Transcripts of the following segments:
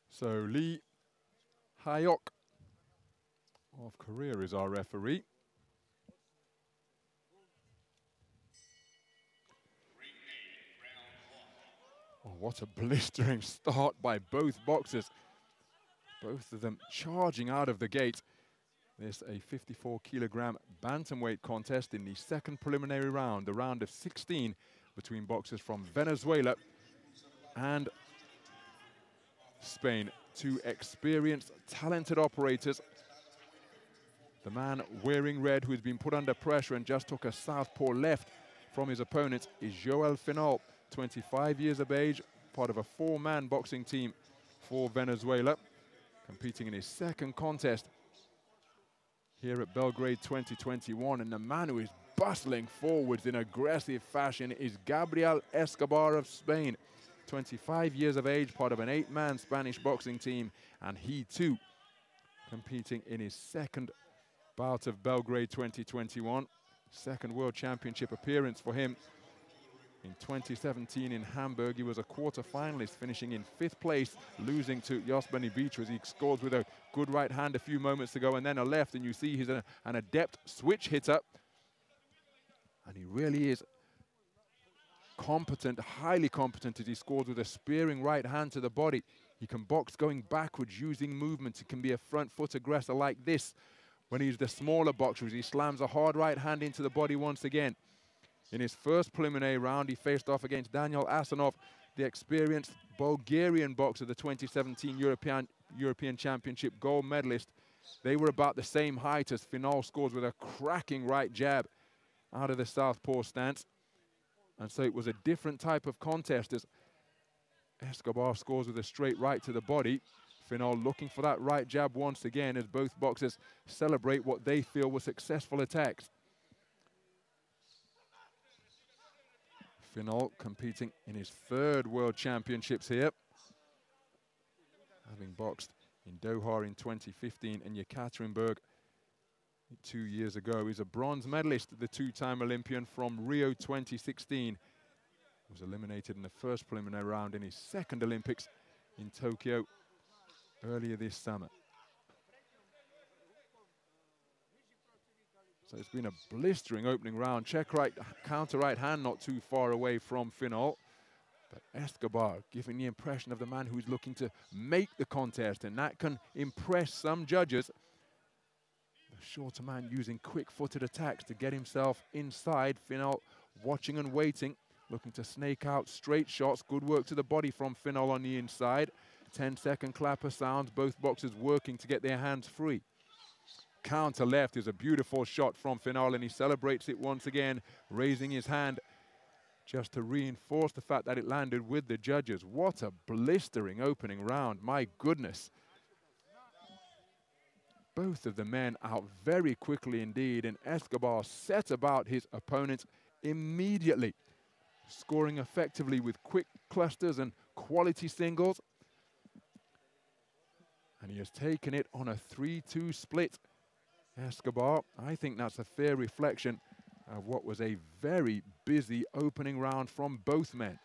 So Lee Hyok of Korea is our referee. Oh, what a blistering start by both boxers. Both of them charging out of the gate. This a 54-kilogram bantamweight contest in the second preliminary round, the round of 16 between boxers from Venezuela and Spain. Two experienced, talented operators. The man wearing red, who's been put under pressure and just took a southpaw left from his opponent, is Yoel Finol, 25 years of age, part of a four-man boxing team for Venezuela, competing in his second contest here at Belgrade 2021. And the man who is bustling forwards in aggressive fashion is Gabriel Escobar of Spain, 25 years of age, part of an 8-man Spanish boxing team, and he too competing in his second bout of Belgrade 2021, second World Championship appearance for him. In 2017 in Hamburg, he was a quarter-finalist, finishing in 5th place, losing to Yosbani Beach as he scored with a good right hand a few moments ago, and then a left, and you see he's an adept switch hitter. And he really is competent, highly competent, as he scores with a spearing right hand to the body. He can box going backwards using movement. He can be a front foot aggressor like this when he's the smaller boxer, as he slams a hard right hand into the body once again. In his first preliminary round, he faced off against Daniel Asanov, the experienced Bulgarian boxer, the 2017 European Championship gold medalist. They were about the same height as Finol scores with a cracking right jab out of the southpaw stance. And so it was a different type of contest as Escobar scores with a straight right to the body. Finol looking for that right jab once again as both boxers celebrate what they feel were successful attacks. Finol competing in his third World Championships here, having boxed in Doha in 2015 and Yekaterinburg 2 years ago. He's a bronze medalist, the two-time Olympian from Rio 2016. He was eliminated in the first preliminary round in his second Olympics in Tokyo earlier this summer. So it's been a blistering opening round. Check right, counter right hand not too far away from Finol. But Escobar giving the impression of the man who's looking to make the contest, and that can impress some judges. The shorter man using quick-footed attacks to get himself inside. Finol watching and waiting, looking to snake out straight shots. Good work to the body from Finol on the inside. 10-second clapper sounds, both boxers working to get their hands free. Counter left is a beautiful shot from Finol, and he celebrates it once again, raising his hand just to reinforce the fact that it landed with the judges. What a blistering opening round, my goodness. Both of the men out very quickly indeed, and Escobar set about his opponent immediately, scoring effectively with quick clusters and quality singles. And he has taken it on a 3-2 split. Escobar, I think that's a fair reflection of what was a very busy opening round from both men.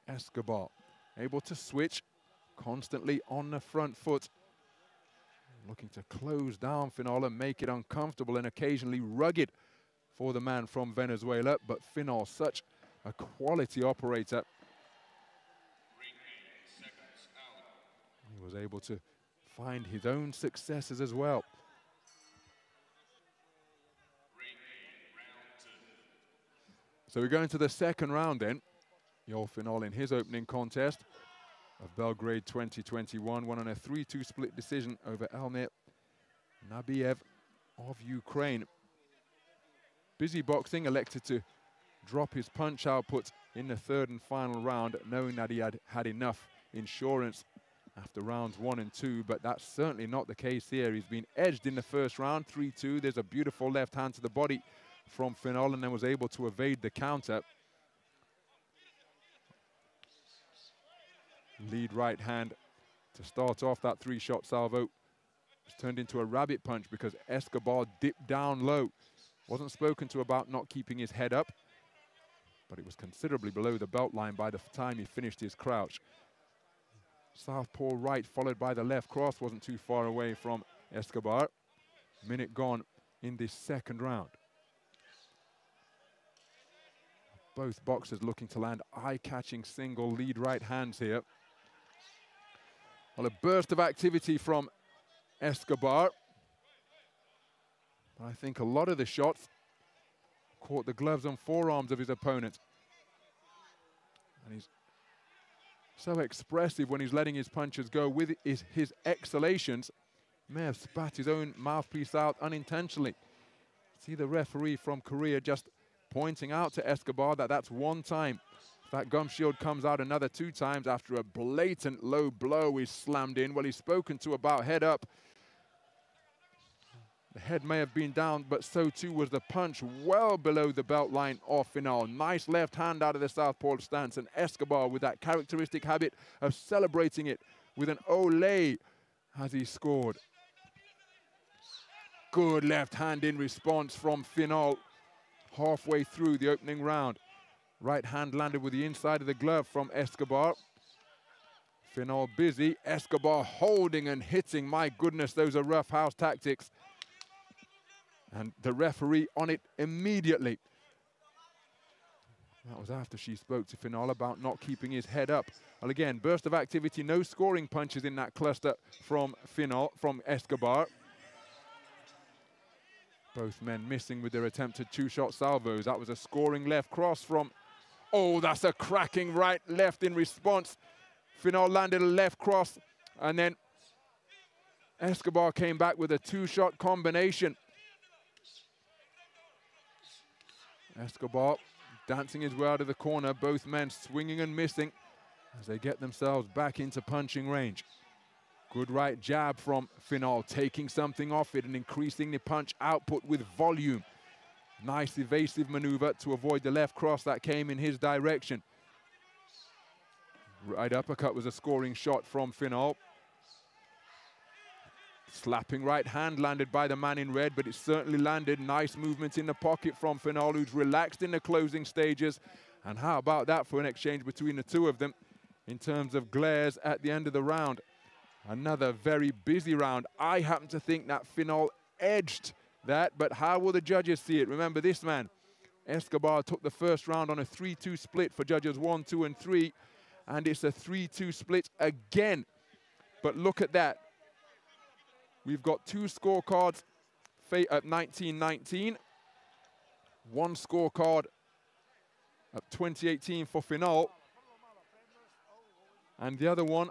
Escobar able to switch, constantly on the front foot, looking to close down Finol and make it uncomfortable and occasionally rugged for the man from Venezuela. But Finol, such a quality operator. He was able to find his own successes as well. So we go into the second round then. Yoel Finol in his opening contest of Belgrade 2021 won on a 3-2 split decision over Elmir Nabiev of Ukraine. Busy boxing, elected to drop his punch output in the third and final round, knowing that he had had enough insurance after rounds 1 and 2, but that's certainly not the case here. He's been edged in the first round, 3-2. There's a beautiful left hand to the body from Finol, and then was able to evade the counter. Lead right hand to start off that three-shot salvo. It's turned into a rabbit punch because Escobar dipped down low. Wasn't spoken to about not keeping his head up, but it was considerably below the belt line by the time he finished his crouch. Southpaw right followed by the left cross wasn't too far away from Escobar. Minute gone in this second round. Both boxers looking to land eye-catching single lead right hands here. Well, a burst of activity from Escobar. I think a lot of the shots caught the gloves and forearms of his opponent. And he's so expressive when he's letting his punches go with his exhalations. May have spat his own mouthpiece out unintentionally. See the referee from Korea just pointing out to Escobar that that's one time. If that gum shield comes out another 2 times after a blatant low blow is slammed in. Well, he's spoken to about head up. The head may have been down, but so too was the punch well below the belt line of Finol. Nice left hand out of the southpaw stance, and Escobar with that characteristic habit of celebrating it with an olé as he scored. Good left hand in response from Finol halfway through the opening round. Right hand landed with the inside of the glove from Escobar. Finol busy, Escobar holding and hitting. My goodness, those are rough house tactics. And the referee on it immediately. That was after she spoke to Finol about not keeping his head up. Well, again, burst of activity, no scoring punches in that cluster from Escobar. Both men missing with their attempted 2-shot salvos. That was a scoring left cross from, oh, that's a cracking right left in response. Finol landed a left cross, and then Escobar came back with a 2-shot combination. Escobar dancing his way out of the corner, both men swinging and missing as they get themselves back into punching range. Good right jab from Finol, taking something off it and increasing the punch output with volume. Nice evasive maneuver to avoid the left cross that came in his direction. Right uppercut was a scoring shot from Finol. Slapping right hand landed by the man in red, but it certainly landed. Nice movement in the pocket from Finol, who's relaxed in the closing stages. And how about that for an exchange between the two of them in terms of glares at the end of the round? Another very busy round. I happen to think that Finol edged that, but how will the judges see it? Remember this man, Escobar, took the first round on a 3-2 split for judges 1, 2, and 3, and it's a 3-2 split again. But look at that. We've got 2 scorecards at 19-19, 1 scorecard at 2018 for Finol, and the other one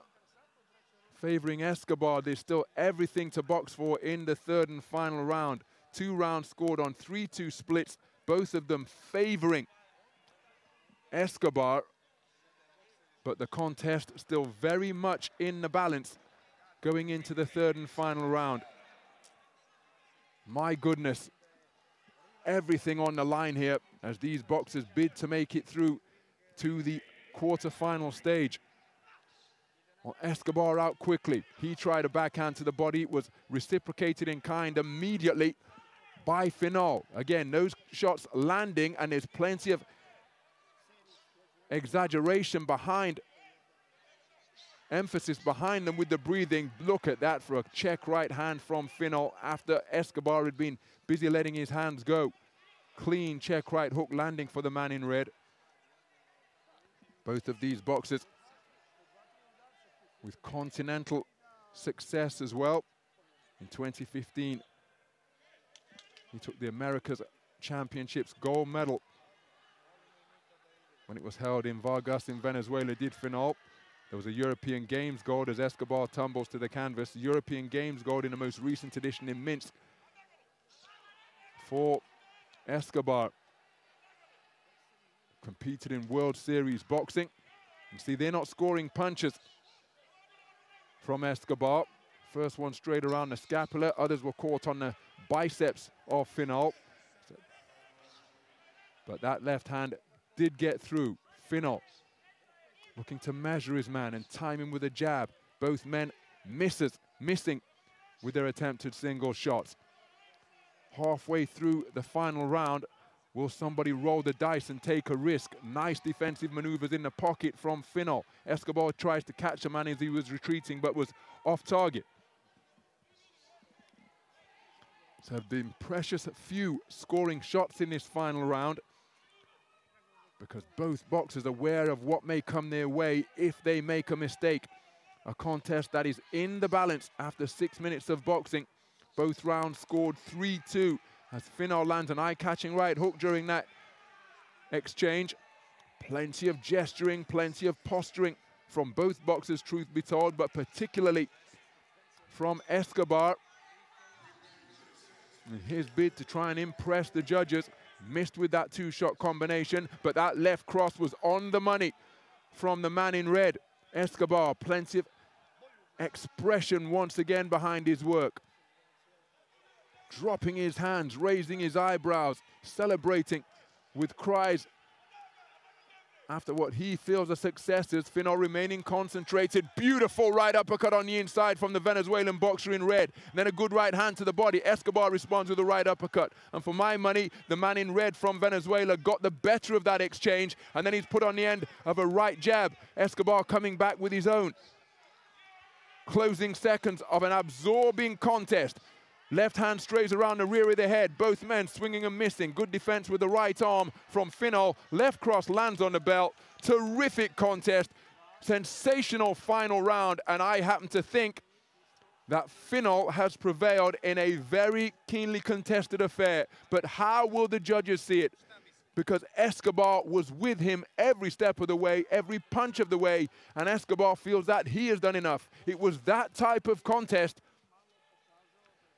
favoring Escobar. There's still everything to box for in the third and final round. 2 rounds scored on 3-2 splits, both of them favoring Escobar, but the contest still very much in the balance going into the third and final round. My goodness, everything on the line here as these boxers bid to make it through to the quarter-final stage. Well, Escobar out quickly. He tried a backhand to the body. It was reciprocated in kind immediately by Finol. Again, those shots landing, and there's plenty of exaggeration behind, emphasis behind them with the breathing. Look at that for a check right hand from Finol after Escobar had been busy letting his hands go. Clean check right hook landing for the man in red. Both of these boxers with continental success as well. In 2015, he took the Americas Championships gold medal when it was held in Vargas in Venezuela, did Finol. There was a European Games gold as Escobar tumbles to the canvas. European Games gold in the most recent edition in Minsk for Escobar. Competed in World Series boxing. You see, they're not scoring punches from Escobar. First one straight around the scapula. Others were caught on the biceps of Finol. But that left hand did get through. Finol looking to measure his man and time him with a jab. Both men missing with their attempted single shots. Halfway through the final round, will somebody roll the dice and take a risk? Nice defensive maneuvers in the pocket from Finol. Escobar tries to catch the man as he was retreating, but was off target. So have been precious few scoring shots in this final round, because both boxers are aware of what may come their way if they make a mistake. A contest that is in the balance after 6 minutes of boxing. Both rounds scored 3-2 as Finol lands an eye-catching right hook during that exchange. Plenty of gesturing, plenty of posturing from both boxers, truth be told, but particularly from Escobar. In his bid to try and impress the judges, missed with that two-shot combination, but that left cross was on the money from the man in red. Escobar, plenty of expression once again behind his work. Dropping his hands, raising his eyebrows, celebrating with cries after what he feels are successes. Finol remaining concentrated. Beautiful right uppercut on the inside from the Venezuelan boxer in red. And then a good right hand to the body. Escobar responds with a right uppercut. And for my money, the man in red from Venezuela got the better of that exchange. And then he's put on the end of a right jab. Escobar coming back with his own. Closing seconds of an absorbing contest. Left hand strays around the rear of the head. Both men swinging and missing. Good defense with the right arm from Finol. Left cross lands on the belt. Terrific contest. Sensational final round. And I happen to think that Finol has prevailed in a very keenly contested affair. But how will the judges see it? Because Escobar was with him every step of the way, every punch of the way. And Escobar feels that he has done enough. It was that type of contest.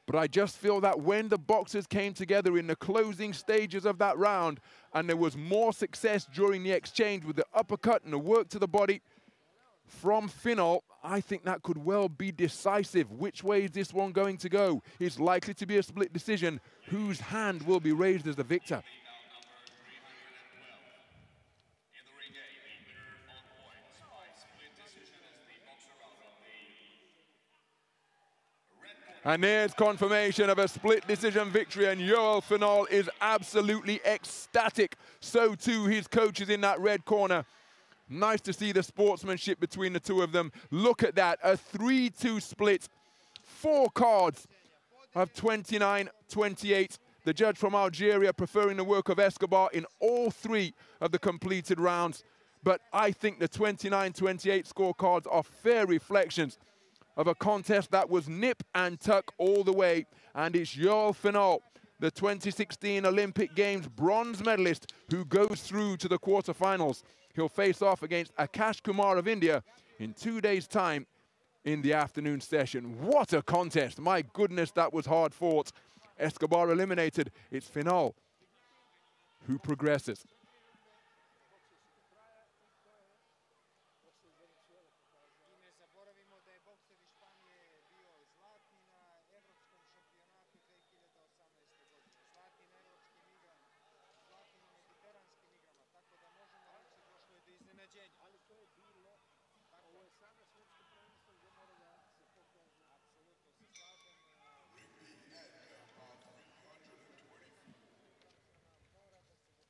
But I just feel that when the boxers came together in the closing stages of that round, and there was more success during the exchange with the uppercut and the work to the body from Finol, I think that could well be decisive. Which way is this one going to go? It's likely to be a split decision. Whose hand will be raised as the victor? And there's confirmation of a split decision victory, and Yoel Finol is absolutely ecstatic. So too his coaches in that red corner. Nice to see the sportsmanship between the two of them. Look at that, a 3-2 split. 4 cards of 29-28. The judge from Algeria preferring the work of Escobar in all 3 of the completed rounds. But I think the 29-28 scorecards are fair reflections of a contest that was nip and tuck all the way. And it's Yoel Finol, the 2016 Olympic Games bronze medalist, who goes through to the quarterfinals. He'll face off against Akash Kumar of India in 2 days' time in the afternoon session. What a contest. My goodness, that was hard fought. Escobar eliminated. It's Finol who progresses. iznenađenja.